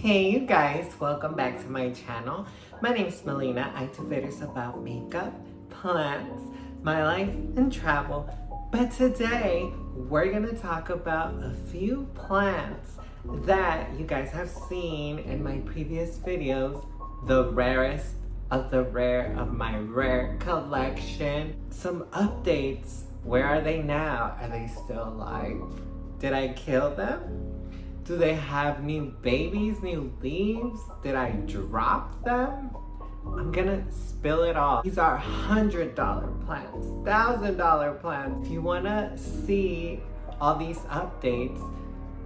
Hey you guys, welcome back to my channel. My name is Melina. I do videos about makeup, plants, my life, and travel. But today, we're gonna talk about a few plants that you guys have seen in my previous videos, the rarest of the rare of my rare collection. Some updates. Where are they now? Are they still alive? Did I kill them? Do they have new babies, new leaves? Did I drop them? I'm gonna spill it all. These are $100 plants, $1,000 plants. If you wanna see all these updates,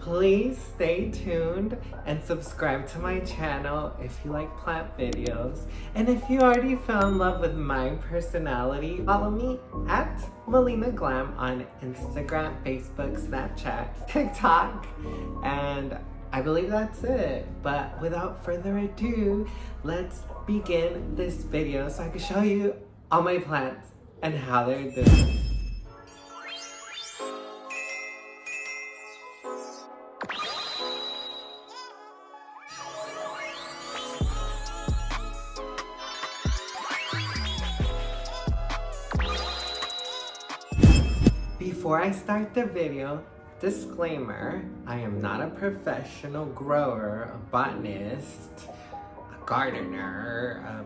please stay tuned and subscribe to my channel if you like plant videos. And if you already fell in love with my personality, follow me at Melina Glam on Instagram, Facebook, Snapchat, TikTok, and I believe that's it. But without further ado, let's begin this video so I can show you all my plants and how they're doing. Before I start the video, disclaimer, I am not a professional grower, a botanist, a gardener,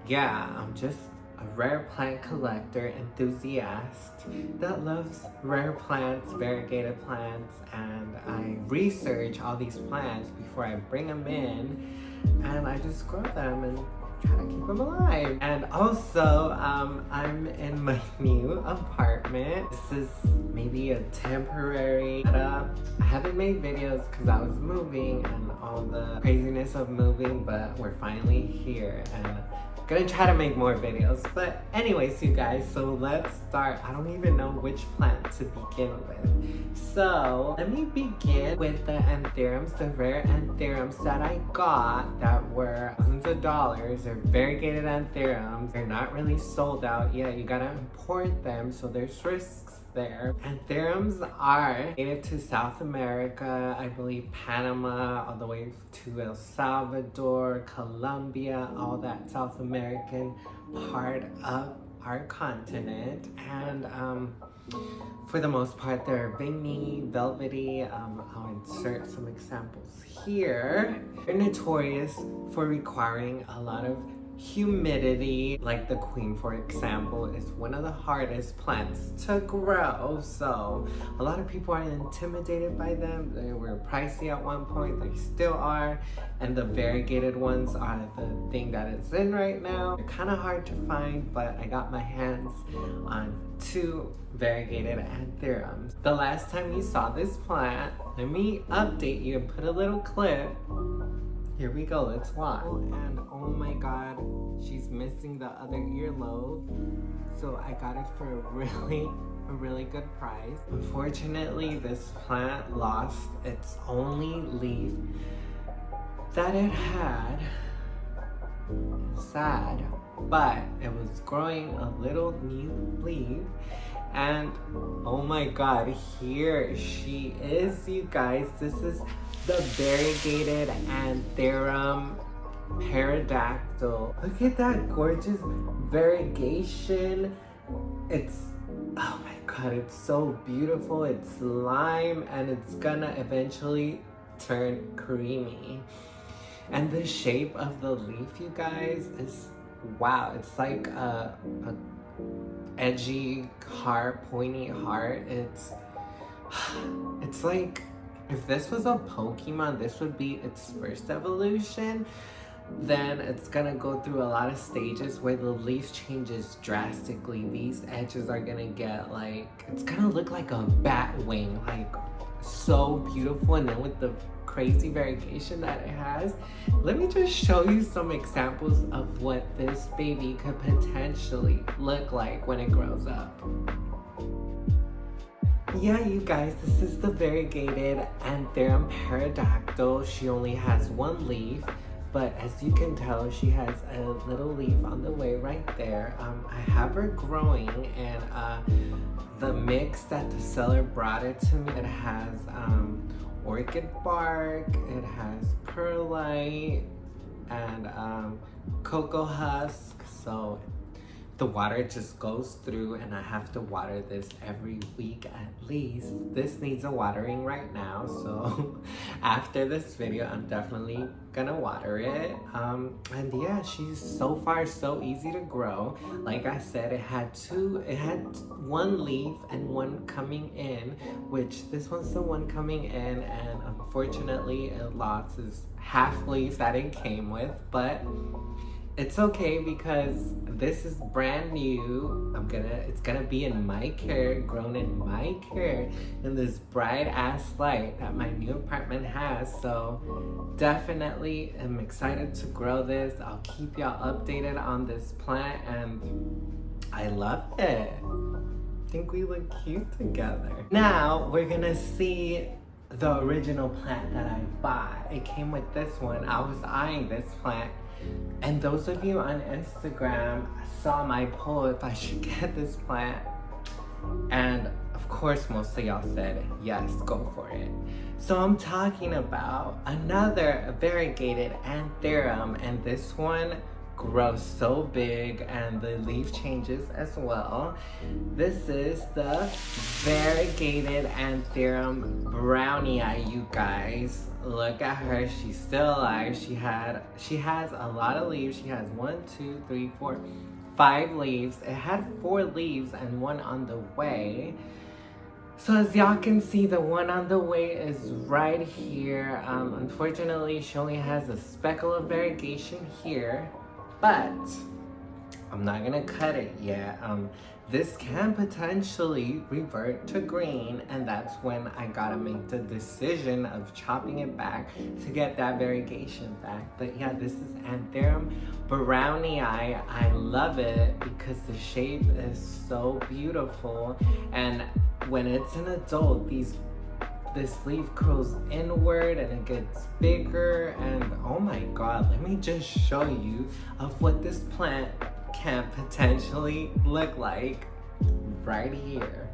I'm just a rare plant collector enthusiast that loves rare plants, variegated plants, and I research all these plants before I bring them in, and I just grow them and try to keep them alive. And also, I'm in my new apartment. This is maybe a temporary setup. I haven't made videos because I was moving and all the craziness of moving, but we're finally here and I'm gonna try to make more videos. But anyways, you guys, so let's start. I don't even know which plant to begin with. So let me begin with the Anthuriums, the rare Anthuriums that I got that were thousands of dollars. They're variegated Anthuriums. They're not really sold out yet. You gotta import them, so there's risks there. Anthuriums are native to South America, I believe Panama, all the way to El Salvador, Colombia, all that South American part of our continent. And for the most part, they're veiny, velvety. I'll insert some examples here. They're notorious for requiring a lot of humidity. Like the queen, for example, is one of the hardest plants to grow. So a lot of people are intimidated by them. They were pricey at one point, they still are. And the variegated ones are the thing that is in right now. They're kind of hard to find, but I got my hands on 2 variegated Anthuriums. The last time you saw this plant, let me update you and put a little clip. Here we go, let's watch. And oh my god, she's missing the other earlobe. So I got it for a really good price. Unfortunately, this plant lost its only leaf that it had. Sad, but it was growing a little new leaf. And oh my god, here she is, you guys. This is the variegated Anthurium Pterodactyl. Look at that gorgeous variegation. It's, oh my god, it's so beautiful. It's lime and it's gonna eventually turn creamy. And the shape of the leaf, you guys, is wow. It's like a edgy heart, pointy heart. It's like, if this was a Pokemon, this would be its first evolution. Then it's gonna go through a lot of stages where the leaf changes drastically. These edges are gonna get like, it's gonna look like a bat wing, like so beautiful. And then with the crazy variegation that it has, let me just show you some examples of what this baby could potentially look like when it grows up. Yeah, you guys, this is the variegated Anthurium Pterodactyl. She only has 1 leaf, but as you can tell, she has a little leaf on the way right there. I have her growing, and the mix that the seller brought it to me, it has orchid bark, it has perlite, and cocoa husk. So the water just goes through, and I have to water this every week at least. This needs a watering right now, so after this video I'm definitely gonna water it. And yeah, she's so far so easy to grow. Like I said, it had one leaf and one coming in, which this one's the one coming in, and unfortunately it lost its half leaf that it came with, but it's okay because this is brand new. It's gonna be in my care, grown in my care, in this bright ass light that my new apartment has. So definitely am excited to grow this. I'll keep y'all updated on this plant, and I love it. I think we look cute together. Now we're gonna see the original plant that I bought. It came with this one. I was eyeing this plant, and those of you on Instagram saw my poll if I should get this plant, and of course most of y'all said yes, go for it. So I'm talking about another variegated Anthurium, and this one grows so big and the leaf changes as well. This is the variegated Anthurium brownie, you guys. Look at her, she's still alive. She has a lot of leaves. She has 1, 2, 3, 4, 5 leaves. It had 4 leaves and 1 on the way. So as y'all can see, the one on the way is right here. Unfortunately, she only has a speckle of variegation here, but I'm not gonna cut it yet. This can potentially revert to green, and that's when I gotta make the decision of chopping it back to get that variegation back. But yeah, this is Anthurium brownie. I love it because the shape is so beautiful, and when it's an adult, this leaf curls inward and it gets bigger, and oh my god, let me just show you of what this plant can potentially look like right here.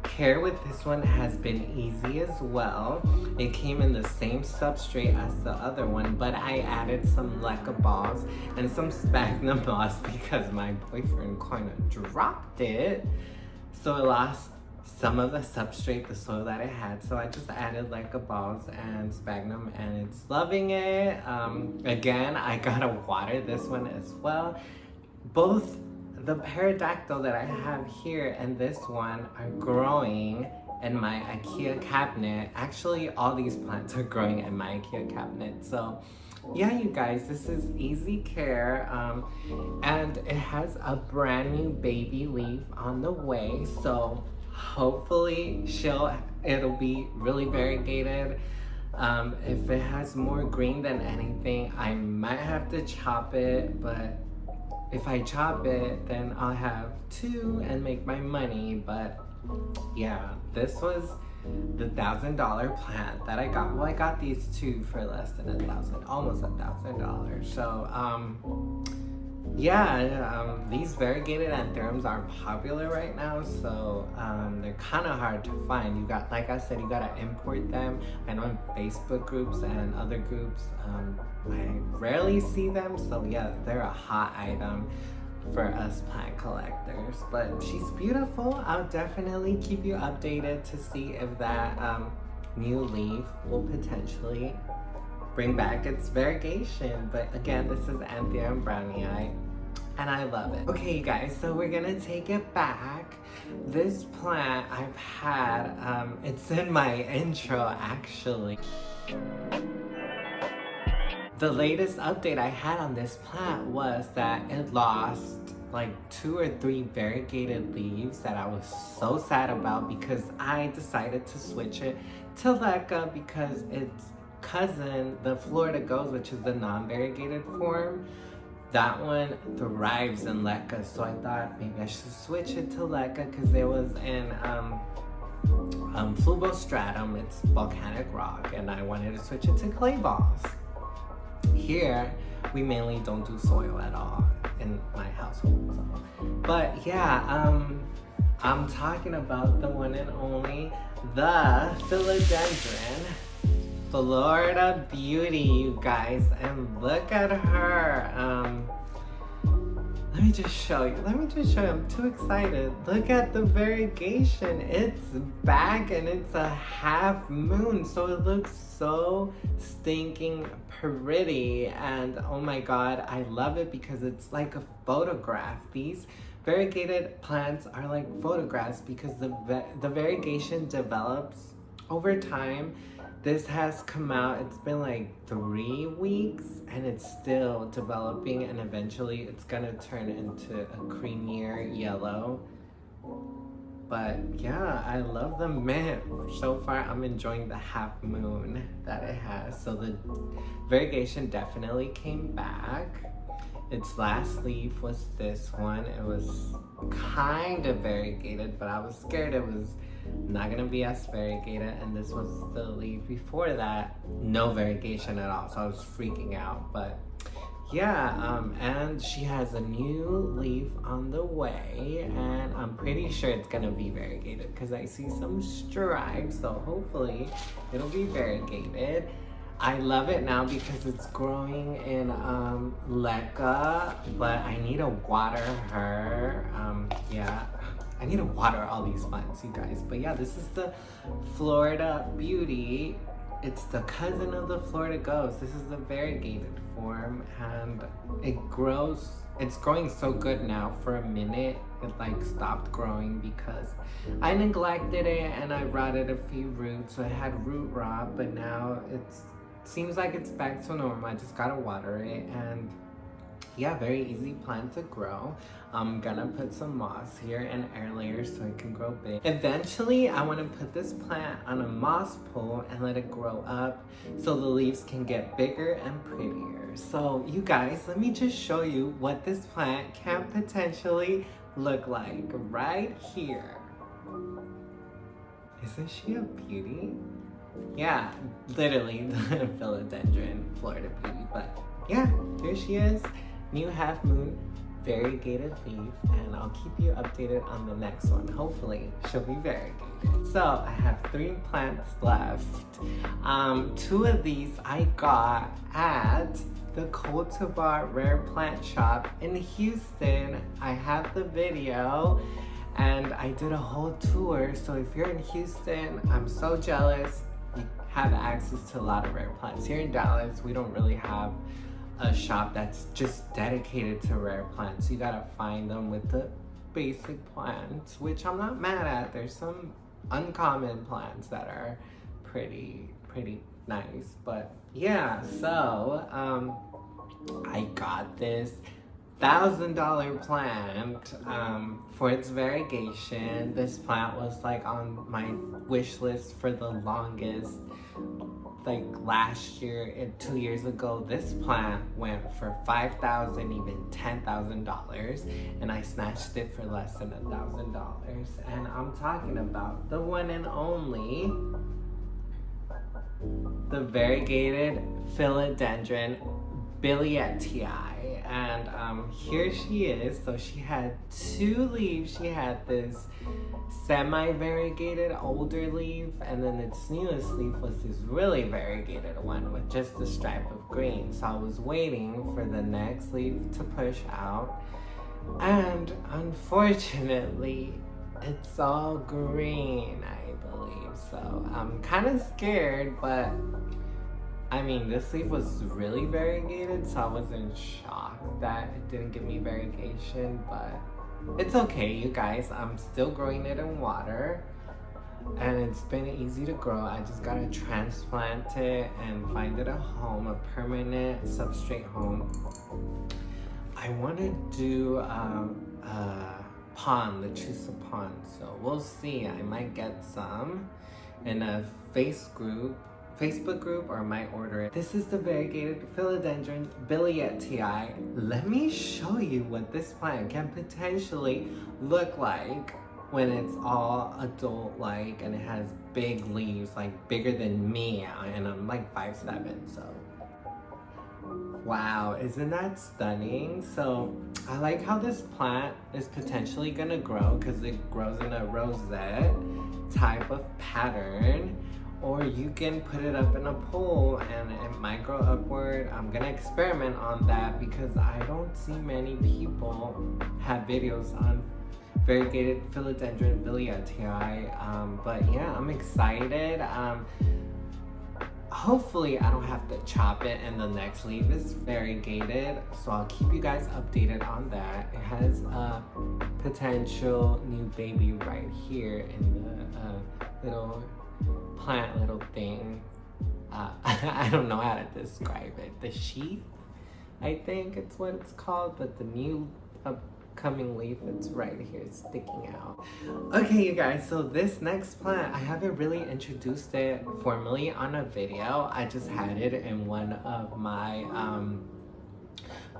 Care with this one has been easy as well. It came in the same substrate as the other one, but I added some leca balls and some sphagnum moss because my boyfriend kind of dropped it, so it lost some of the substrate, the soil that it had. So I just added leca balls and sphagnum, and it's loving it. Again, I gotta water this one as well. Both the pterodactyl that I have here and this one are growing in my IKEA cabinet. Actually, all these plants are growing in my IKEA cabinet. So yeah, you guys, this is easy care, and it has a brand new baby leaf on the way. So hopefully it'll be really variegated. If it has more green than anything, I might have to chop it, but if I chop it, then I'll have 2 and make my money. But yeah, this was the $1,000 plant that I got. Well, I got these 2 for less than $1,000, almost $1,000. So yeah, these variegated Anthuriums aren't popular right now, so they're kind of hard to find. You got, like I said, you gotta import them. I know in Facebook groups and other groups, I rarely see them, so yeah, they're a hot item for us plant collectors. But she's beautiful. I'll definitely keep you updated to see if that new leaf will potentially bring back its variegation. But again, this is Anthurium brownie, and I love it. Okay, you guys, so we're gonna take it back. This plant I've had, it's in my intro actually. The latest update I had on this plant was that it lost like 2 or 3 variegated leaves that I was so sad about, because I decided to switch it to leca because its cousin, the Florida Goes, which is the non-variegated form, that one thrives in leca. So I thought maybe I should switch it to leca because it was in flubostratum, it's volcanic rock, and I wanted to switch it to clay balls. Here, we mainly don't do soil at all in my household. So. But yeah, I'm talking about the one and only, the Philodendron. Florida Beauty, you guys. And look at her. Let me just show you. I'm too excited. Look at the variegation. It's back and it's a half moon. So it looks so stinking pretty. And oh my God, I love it because it's like a photograph. These variegated plants are like photographs because the variegation develops over time. This has come out, it's been like 3 weeks and it's still developing, and eventually it's gonna turn into a creamier yellow. But yeah, I love the mint. So far I'm enjoying the half moon that it has. So the variegation definitely came back. Its last leaf was this one. It was kind of variegated, but I was scared it was not gonna be as variegated, and this was the leaf before that, no variegation at all, so I was freaking out. But yeah, and she has a new leaf on the way, and I'm pretty sure it's gonna be variegated because I see some stripes, so hopefully it'll be variegated. I love it now because it's growing in leca, but I need to water her. Yeah, I need to water all these plants, you guys. But yeah, this is the Florida Beauty. It's the cousin of the Florida Ghost. This is the variegated form, and it's growing so good now. For a minute, it like stopped growing because I neglected it and I rotted a few roots, so it had root rot, but now seems like it's back to normal. I just gotta water it, and yeah, very easy plant to grow. I'm gonna put some moss here and air layers so it can grow big. Eventually, I wanna put this plant on a moss pole and let it grow up so the leaves can get bigger and prettier. So you guys, let me just show you what this plant can potentially look like right here. Isn't she a beauty? Yeah, literally the Philodendron Florida Beauty. But yeah, here she is, new half moon, variegated leaf, and I'll keep you updated on the next one. Hopefully she'll be variegated. So I have 3 plants left. 2 of these I got at the Cultivar Rare Plant Shop in Houston. I have the video and I did a whole tour. So if you're in Houston, I'm so jealous. You have access to a lot of rare plants. Here in Dallas, we don't really have a shop that's just dedicated to rare plants. You gotta find them with the basic plants, which I'm not mad at. There's some uncommon plants that are pretty nice. But yeah, so I got this $1,000 plant for its variegation. This plant was like on my wish list for the longest. Like last year and 2 years ago, this plant went for $5,000, even $10,000, and I snatched it for less than $1,000. And I'm talking about the one and only, the variegated Philodendron billietiae. And here she is. So she had 2 leaves. She had this semi-variegated older leaf, and then its newest leaf was this really variegated one with just a stripe of green. So I was waiting for the next leaf to push out, and unfortunately it's all green, I believe. So I'm kind of scared, but I mean, this leaf was really variegated, so I wasn't shocked that it didn't give me variegation, but it's okay, you guys. I'm still growing it in water, and it's been easy to grow. I just gotta transplant it and find it a home, a permanent substrate home. I want to do a pond, the Chusa pond, so we'll see. I might get some in a Facebook group, or I might order it. This is the variegated Philodendron billietiae. Let me show you what this plant can potentially look like when it's all adult-like and it has big leaves, like bigger than me, and I'm like 5'7", so. Wow, isn't that stunning? So I like how this plant is potentially gonna grow because it grows in a rosette type of pattern, or you can put it up in a pole and it might grow upward. I'm gonna experiment on that because I don't see many people have videos on variegated Philodendron billietiae, but yeah, I'm excited. Hopefully I don't have to chop it and the next leaf is variegated, so I'll keep you guys updated on that. It has a potential new baby right here in the little plant little thing. I don't know how to describe it. The sheath, I think it's what it's called, but the new upcoming leaf, it's right here, it's sticking out. Okay, you guys, so this next plant, I haven't really introduced it formally on a video. I just had it in one of my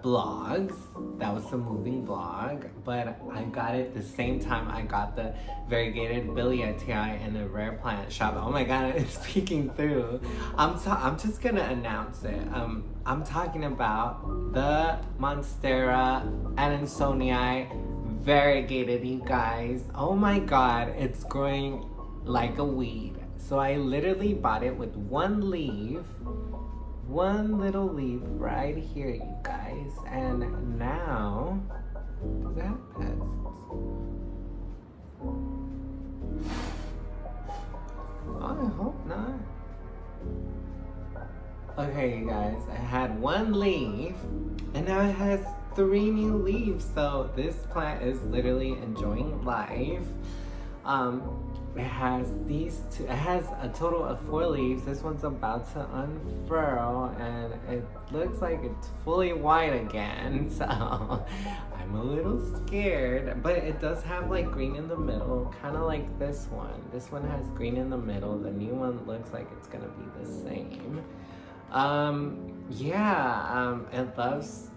blogs. That was the moving blog, but I got it the same time I got the variegated billietiae in a rare plant shop. Oh my god, it's peeking through. I'm just gonna announce it. I'm talking about the Monstera adansonii variegated, you guys. Oh my god, it's growing like a weed. So I literally bought it with one little leaf right here, you guys, and now does it have pests? Oh, I hope not. Okay, you guys, I had one leaf and now it has 3 new leaves, so this plant is literally enjoying life. It has these two, it has a total of 4 leaves. This one's about to unfurl and it looks like it's fully white again, so I'm a little scared, but it does have like green in the middle, kind of like this one. This one has green in the middle. The new one looks like it's gonna be the same. It loves,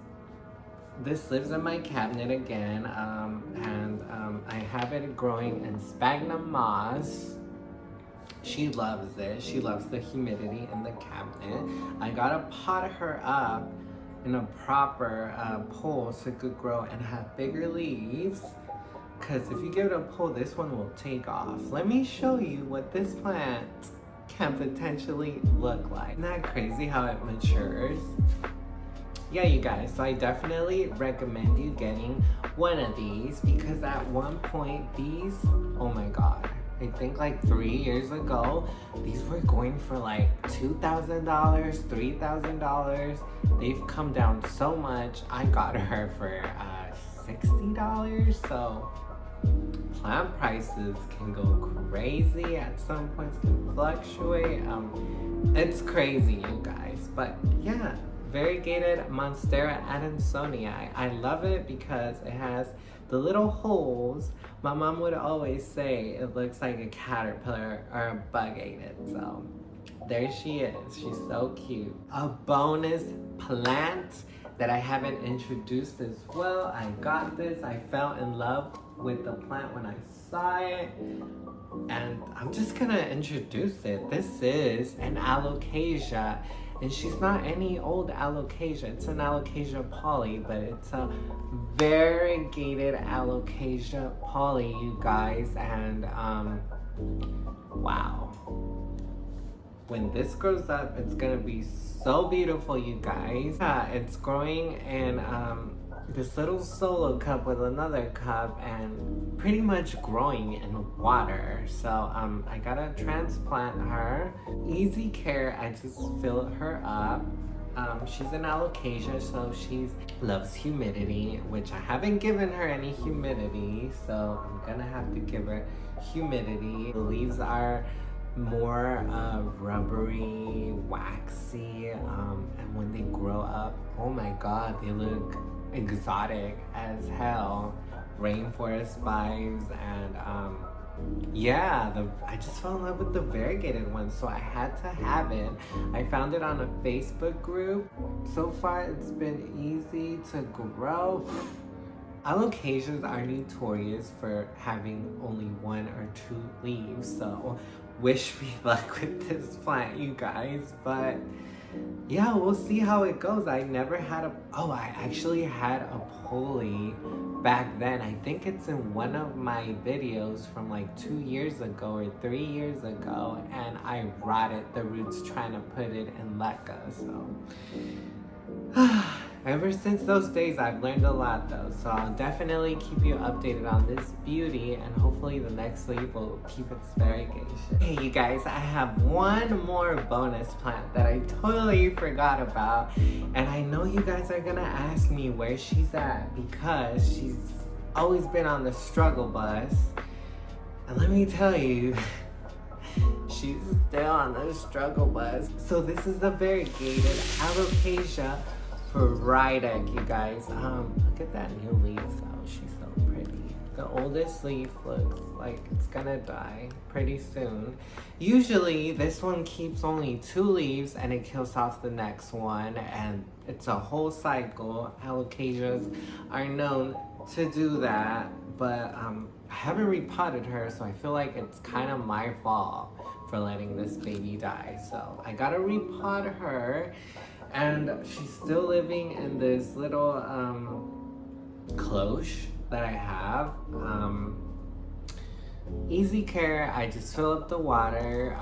this lives in my cabinet again, and I have it growing in sphagnum moss. She loves it. She loves the humidity in the cabinet. I gotta pot her up in a proper pole so it could grow and have bigger leaves, because if you give it a pole, this one will take off. Let me show you what this plant can potentially look like. Isn't that crazy how it matures? Yeah, you guys, so I definitely recommend you getting one of these because at one point these, oh my god, I think like 3 years ago, these were going for like $2,000, $3,000. They've come down so much. I got her for $60, so plant prices can go crazy. At some points can fluctuate. It's crazy, you guys, but yeah. Variegated Monstera adansonii. I love it because it has the little holes. My mom would always say it looks like a caterpillar or a bug ate it. So there she is. She's so cute. A bonus plant that I haven't introduced as well. I got this. I fell in love with the plant when I saw it, and I'm just gonna introduce it. This is an alocasia. And she's not any old alocasia. It's an alocasia poly, but it's a variegated alocasia poly, you guys. And wow. When this grows up, it's gonna be so beautiful, you guys. It's growing in this little solo cup with another cup and pretty much growing in water. So I gotta transplant her. Easy care, I just fill her up. She's an alocasia, so she loves humidity, which I haven't given her any humidity, so I'm gonna have to give her humidity. The leaves are more rubbery, waxy, and when they grow up, oh my god, they look exotic as hell. Rainforest vibes, and I just fell in love with the variegated one, so I had to have it. I found it on a Facebook group. So far it's been easy to grow. Alocasias are notorious for having only 1 or 2 leaves, so wish me luck with this plant, you guys. But yeah, we'll see how it goes. I never had I actually had a pulley back then. I think it's in one of my videos from like 2 years ago or 3 years ago, and I rotted the roots trying to put it in leca. So ever since those days, I've learned a lot though, so I'll definitely keep you updated on this beauty, and hopefully the next leaf will keep its variegation. Hey you guys, I have one more bonus plant that I totally forgot about, and I know you guys are gonna ask me where she's at because she's always been on the struggle bus, and let me tell you, she's still on the struggle bus. So this is the variegated alocasia Variegated, you guys. Look at that new leaf though. She's so pretty. The oldest leaf looks like it's gonna die pretty soon. Usually this one keeps only 2 leaves and it kills off the next one, and it's a whole cycle. Alocasias are known to do that, but I haven't repotted her, so I feel like it's kind of my fault for letting this baby die. So I gotta repot her. And she's still living in this little cloche that I have. Easy care, I just fill up the water.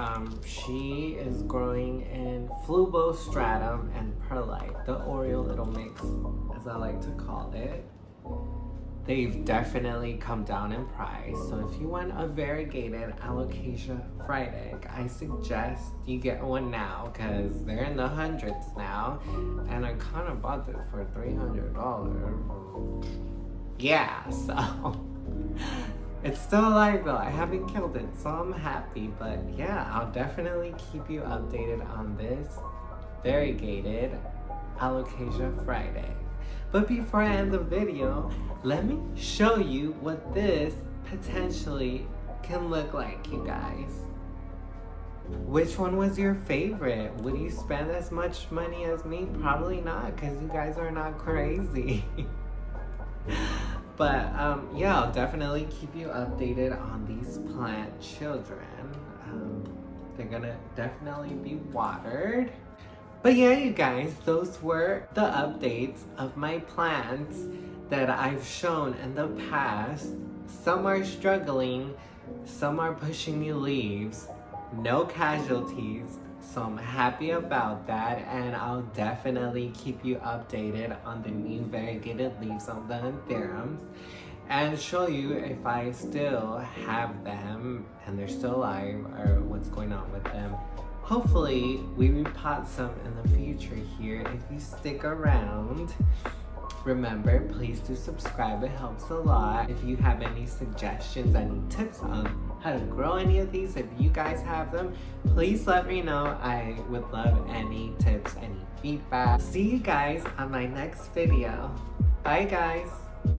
She is growing in flubostratum and perlite, the Oreo little mix, as I like to call it. They've definitely come down in price, so if you want a variegated alocasia fried egg, I suggest you get one now because they're in the hundreds now, and I kind of bought it for $300. Yeah, so it's still alive though. I haven't killed it, so I'm happy. But yeah, I'll definitely keep you updated on this variegated alocasia fried egg. But before I end the video, let me show you what this potentially can look like, you guys. Which one was your favorite? Would you spend as much money as me? Probably not, because you guys are not crazy. But yeah, I'll definitely keep you updated on these plant children. They're gonna definitely be watered. But yeah, you guys, those were the updates of my plants that I've shown in the past. Some are struggling, some are pushing new leaves, no casualties, so I'm happy about that, and I'll definitely keep you updated on the new variegated leaves on the Anthuriums and show you if I still have them and they're still alive or what's going on with them. Hopefully, we repot some in the future here if you stick around. Remember, please do subscribe, it helps a lot. If you have any suggestions, any tips on how to grow any of these, if you guys have them, please let me know. I would love any tips, any feedback. See you guys on my next video. Bye guys.